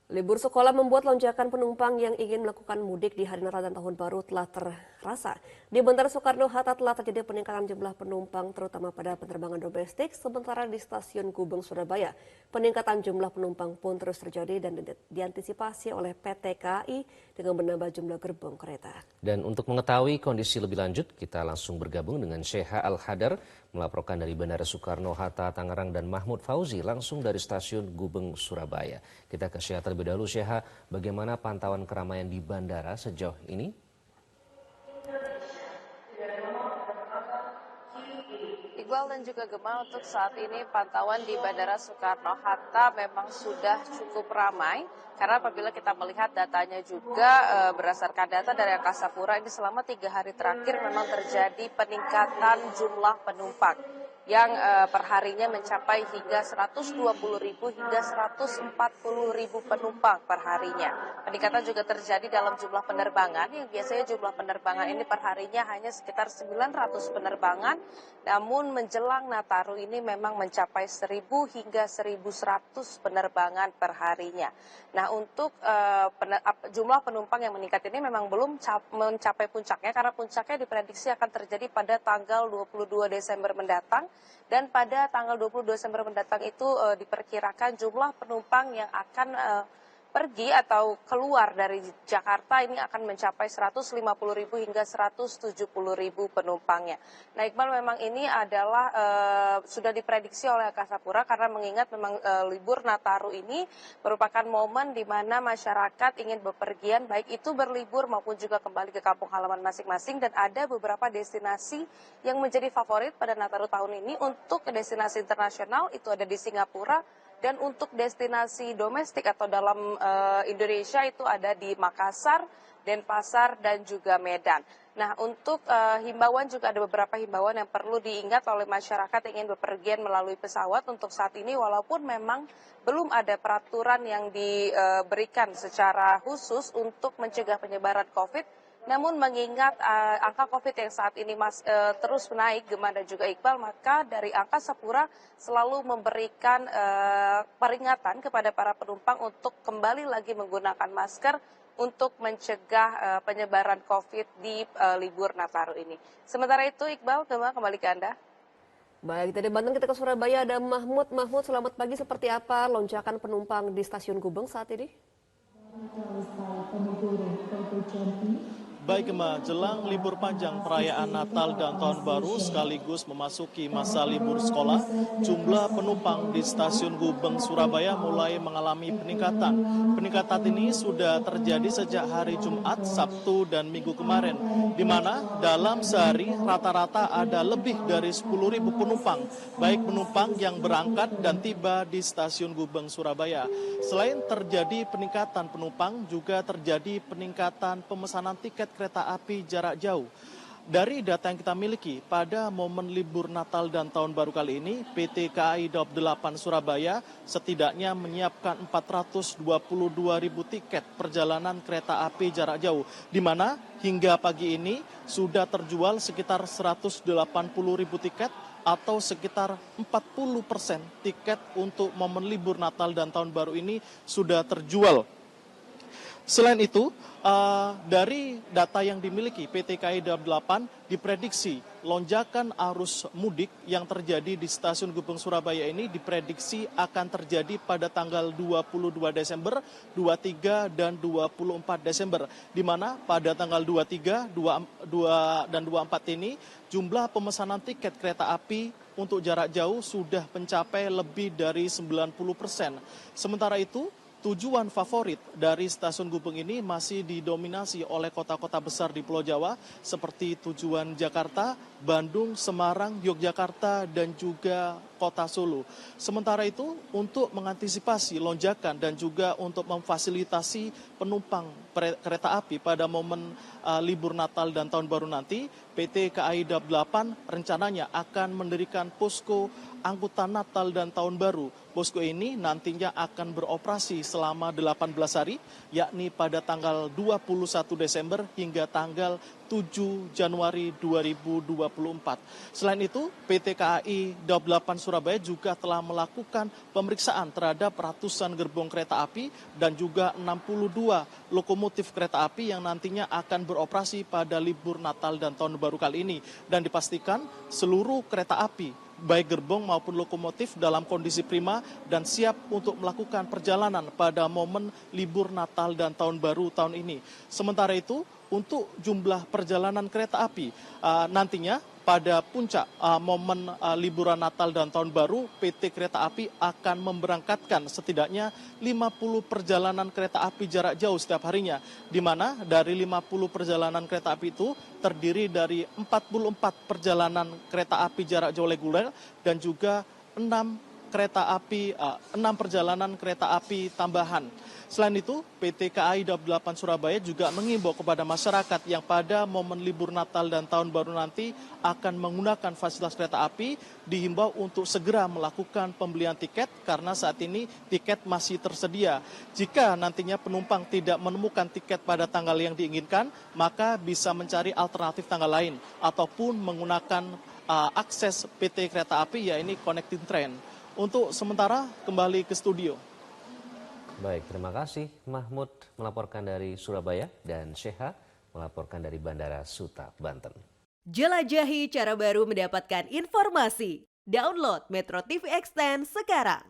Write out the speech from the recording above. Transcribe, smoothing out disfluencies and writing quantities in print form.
Libur sekolah membuat lonjakan penumpang yang ingin melakukan mudik di hari Natal dan Tahun Baru telah terasa. Di Bandara Soekarno-Hatta telah terjadi peningkatan jumlah penumpang terutama pada penerbangan domestik, sementara di Stasiun Gubeng, Surabaya, peningkatan jumlah penumpang pun terus terjadi dan diantisipasi oleh PT KAI dengan menambah jumlah gerbong kereta. Dan untuk mengetahui kondisi lebih lanjut, kita langsung bergabung dengan Syekha Al-Hadar melaporkan dari Bandara Soekarno-Hatta, Tangerang dan Mahmud Fauzi langsung dari Stasiun Gubeng, Surabaya. Kita ke Syekha terlebih dahulu. Syekha, bagaimana pantauan keramaian di bandara sejauh ini? Iqbal dan juga Gemma, untuk saat ini pantauan di Bandara Soekarno-Hatta memang sudah cukup ramai. Karena apabila kita melihat datanya juga berdasarkan data dari Angkasa Pura, ini selama 3 hari terakhir memang terjadi peningkatan jumlah penumpang yang perharinya mencapai hingga 120.000 hingga 140.000 penumpang perharinya. Peningkatan juga terjadi dalam jumlah penerbangan, yang biasanya jumlah penerbangan ini perharinya hanya sekitar 900 penerbangan, namun menjelang Nataru ini memang mencapai 1.000 hingga 1.100 penerbangan perharinya. Nah, untuk jumlah penumpang yang meningkat ini memang belum mencapai puncaknya, karena puncaknya diprediksi akan terjadi pada tanggal 22 Desember mendatang. Dan pada tanggal 22 Desember mendatang itu diperkirakan jumlah penumpang yang akan pergi atau keluar dari Jakarta ini akan mencapai 150.000 hingga 170.000 penumpangnya. Nah, Iqbal, memang ini adalah sudah diprediksi oleh Angkasa Pura karena mengingat memang libur Nataru ini merupakan momen di mana masyarakat ingin bepergian, baik itu berlibur maupun juga kembali ke kampung halaman masing-masing, dan ada beberapa destinasi yang menjadi favorit pada Nataru tahun ini. Untuk destinasi internasional itu ada di Singapura, dan untuk destinasi domestik atau dalam Indonesia itu ada di Makassar, Denpasar, dan juga Medan. Nah, untuk himbauan juga ada beberapa himbauan yang perlu diingat oleh masyarakat yang ingin bepergian melalui pesawat untuk saat ini, walaupun memang belum ada peraturan yang diberikan secara khusus untuk mencegah penyebaran COVID. Namun mengingat angka COVID yang saat ini terus menaik, Gemma dan juga Iqbal, maka dari Angkasa Pura selalu memberikan peringatan kepada para penumpang untuk kembali lagi menggunakan masker untuk mencegah penyebaran COVID di libur Nataru ini. Sementara itu, Iqbal, Gemma, kembali ke Anda. Baik, dari Banten kita ke Surabaya, ada Mahmud. Mahmud, selamat pagi. Seperti apa lonjakan penumpang di Stasiun Gubeng saat ini? Baik, Gemma, jelang libur panjang perayaan Natal dan Tahun Baru sekaligus memasuki masa libur sekolah, jumlah penumpang di Stasiun Gubeng, Surabaya mulai mengalami peningkatan. Peningkatan ini sudah terjadi sejak hari Jumat, Sabtu, dan Minggu kemarin, di mana dalam sehari rata-rata ada lebih dari 10.000 penumpang, baik penumpang yang berangkat dan tiba di Stasiun Gubeng, Surabaya. Selain terjadi peningkatan penumpang, juga terjadi peningkatan pemesanan tiket kereta api jarak jauh. Dari data yang kita miliki, pada momen libur Natal dan Tahun Baru kali ini, PT KAI Daob 8 Surabaya setidaknya menyiapkan 422.000 tiket perjalanan kereta api jarak jauh, di mana hingga pagi ini sudah terjual sekitar 180.000 tiket atau sekitar 40% tiket untuk momen libur Natal dan Tahun Baru ini sudah terjual. Selain itu, dari data yang dimiliki PT KAI Daob 8 diprediksi lonjakan arus mudik yang terjadi di Stasiun Gubeng Surabaya ini diprediksi akan terjadi pada tanggal 22 Desember, 23 dan 24 Desember. Di mana pada tanggal 23, 22 dan 24 ini jumlah pemesanan tiket kereta api untuk jarak jauh sudah mencapai lebih dari 90%. Sementara itu, tujuan favorit dari Stasiun Gubeng ini masih didominasi oleh kota-kota besar di Pulau Jawa seperti tujuan Jakarta, Bandung, Semarang, Yogyakarta, dan juga Kota Solo. Sementara itu, untuk mengantisipasi lonjakan dan juga untuk memfasilitasi penumpang kereta api pada momen libur Natal dan Tahun Baru nanti, PT KAI Daob 8 rencananya akan mendirikan posko angkutan Natal dan Tahun Baru Posko ini nantinya akan beroperasi selama 18 hari, yakni pada tanggal 21 Desember hingga tanggal 7 Januari 2024. Selain itu, PT KAI Daup 8 Surabaya juga telah melakukan pemeriksaan terhadap ratusan gerbong kereta api dan juga 62 lokomotif kereta api yang nantinya akan beroperasi pada libur Natal dan Tahun Baru kali ini. Dan dipastikan seluruh kereta api baik gerbong maupun lokomotif dalam kondisi prima dan siap untuk melakukan perjalanan pada momen libur Natal dan Tahun Baru tahun ini. Sementara itu, untuk jumlah perjalanan kereta api nantinya pada puncak momen liburan Natal dan Tahun Baru, PT Kereta Api akan memberangkatkan setidaknya 50 perjalanan kereta api jarak jauh setiap harinya, di mana dari 50 perjalanan kereta api itu terdiri dari 44 perjalanan kereta api jarak jauh reguler dan juga 6 perjalanan kereta api tambahan. Selain itu, PT KAI Daup 8 Surabaya juga mengimbau kepada masyarakat yang pada momen libur Natal dan Tahun Baru nanti akan menggunakan fasilitas kereta api, dihimbau untuk segera melakukan pembelian tiket karena saat ini tiket masih tersedia. Jika nantinya penumpang tidak menemukan tiket pada tanggal yang diinginkan, maka bisa mencari alternatif tanggal lain ataupun menggunakan akses PT Kereta Api, yaitu Connecting Train. Untuk sementara, kembali ke studio. Baik, terima kasih Mahmud melaporkan dari Surabaya dan Sheha melaporkan dari Bandara Suta, Banten. Jelajahi cara baru mendapatkan informasi. Download Metro TV Extend sekarang.